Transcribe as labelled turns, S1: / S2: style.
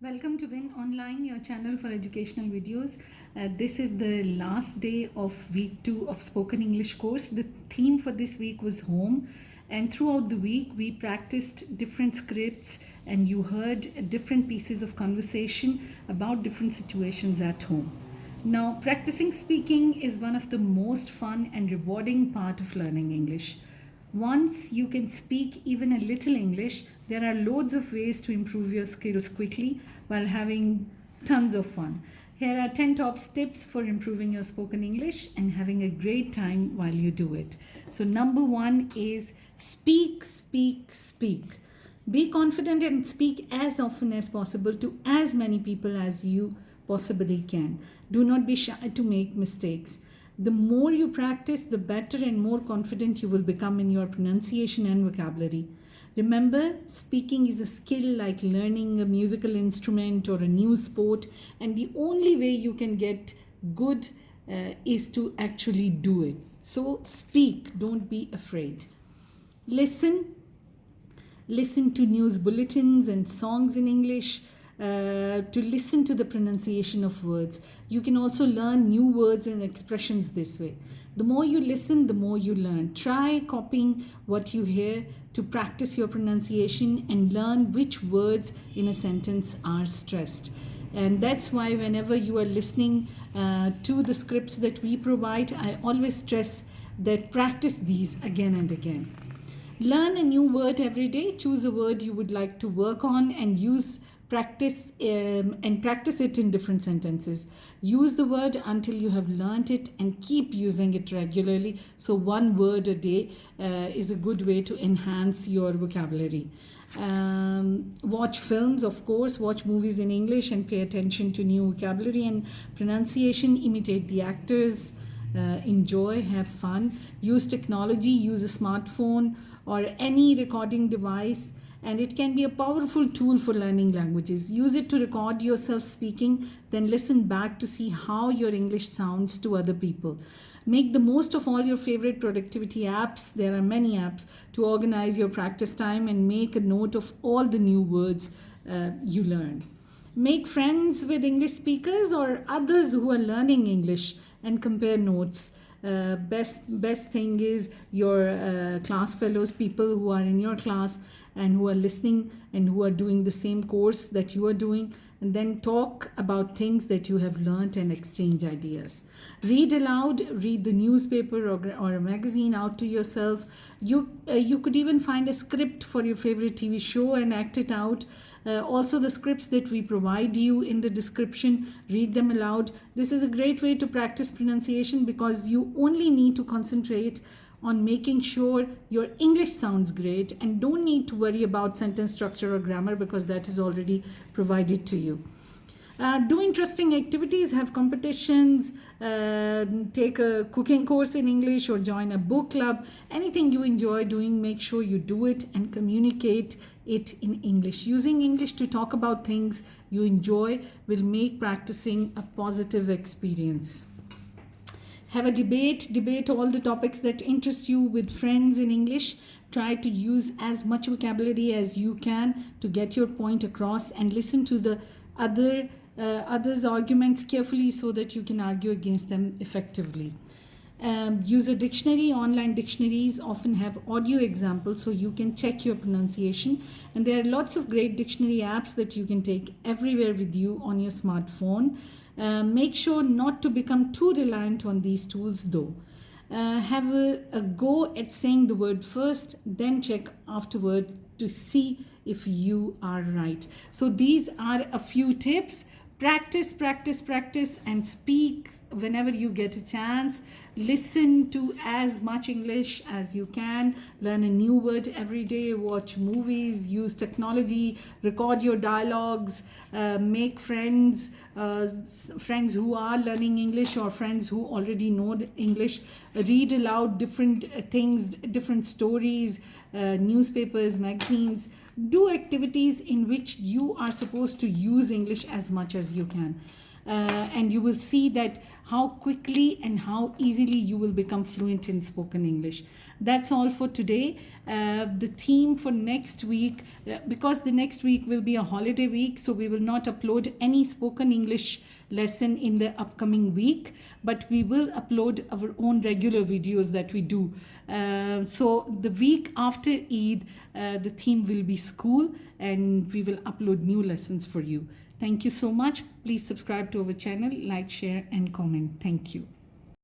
S1: Welcome to Win Online, your channel for educational videos. This is the last day of week 2 of spoken English course. The theme for this week was home, and throughout the week we practiced different scripts and you heard different pieces of conversation about different situations at home. Now, practicing speaking is one of the most fun and rewarding part of learning English. Once you can speak even a little English, there are loads of ways to improve your skills quickly while having tons of fun. Here are 10 top tips for improving your spoken English and having a great time while you do it. So, number 1 is speak, speak, speak. Be confident and speak as often as possible to as many people as you possibly can. Do not be shy to make mistakes. The more you practice, the better and more confident you will become in your pronunciation and vocabulary. Remember, speaking is a skill like learning a musical instrument or a new sport, and the only way you can get good is to actually do it. So, speak, don't be afraid. Listen to news bulletins and songs in English, to listen to the pronunciation of words. You can also learn new words and expressions this way. The more you listen, the more you learn. Try copying what you hear to practice your pronunciation and learn which words in a sentence are stressed. And that's why whenever you are listening to the scripts that we provide, I always stress that practice these again and again. Learn a new word every day. Choose a word you would like to work on and practice it in different sentences. Use the word until you have learned it and keep using it regularly. So one word a day is a good way to enhance your vocabulary. Watch films, of course. Watch movies in English and pay attention to new vocabulary and pronunciation. Imitate the actors. Enjoy, have fun. Use technology. Use a smartphone or any recording device, and it can be a powerful tool for learning languages. Use it to record yourself speaking, then listen back to see how your English sounds to other people. Make the most of all your favorite productivity apps. There are many apps to organize your practice time and make a note of all the new words you learn. Make friends with English speakers or others who are learning English and compare notes. Best thing is your class fellows, people who are in your class and who are listening and who are doing the same course that you are doing, and then talk about things that you have learned and exchange ideas. Read aloud. Read the newspaper or a magazine out to yourself. You could even find a script for your favorite TV show and act it out. Also, the scripts that we provide you in the description, read them aloud. This is a great way to practice pronunciation because you only need to concentrate on making sure your English sounds great and don't need to worry about sentence structure or grammar because that is already provided to you. Do interesting activities, have competitions, take a cooking course in English or join a book club. Anything you enjoy doing, make sure you do it and communicate it in English. Using English to talk about things you enjoy will make practicing a positive experience. Have a debate all the topics that interest you with friends in English. Try to use as much vocabulary as you can to get your point across, and listen to the others' arguments carefully so that you can argue against them effectively. Use a dictionary. Online dictionaries often have audio examples so you can check your pronunciation, and there are lots of great dictionary apps that you can take everywhere with you on your smartphone. Make sure not to become too reliant on these tools though. Have a go at saying the word first, then check afterward to see if you are right. So these are a few tips. Practice, practice, practice, and speak whenever you get a chance. Listen to as much English as you can. Learn a new word every day. Watch movies. Use technology. Record your dialogues. Make friends. Friends who are learning English or friends who already know English. Read aloud different things, different stories, newspapers, magazines. Do activities in which you are supposed to use English as much as you can. And you will see that how quickly and how easily you will become fluent in spoken English. That's all for today. The theme for next week, because the next week will be a holiday week, so we will not upload any spoken English lesson in the upcoming week, but we will upload our own regular videos that we do. So the week after Eid, the theme will be school, and we will upload new lessons for you. Thank you so much. Please subscribe to our channel, like, share, and comment. Thank you.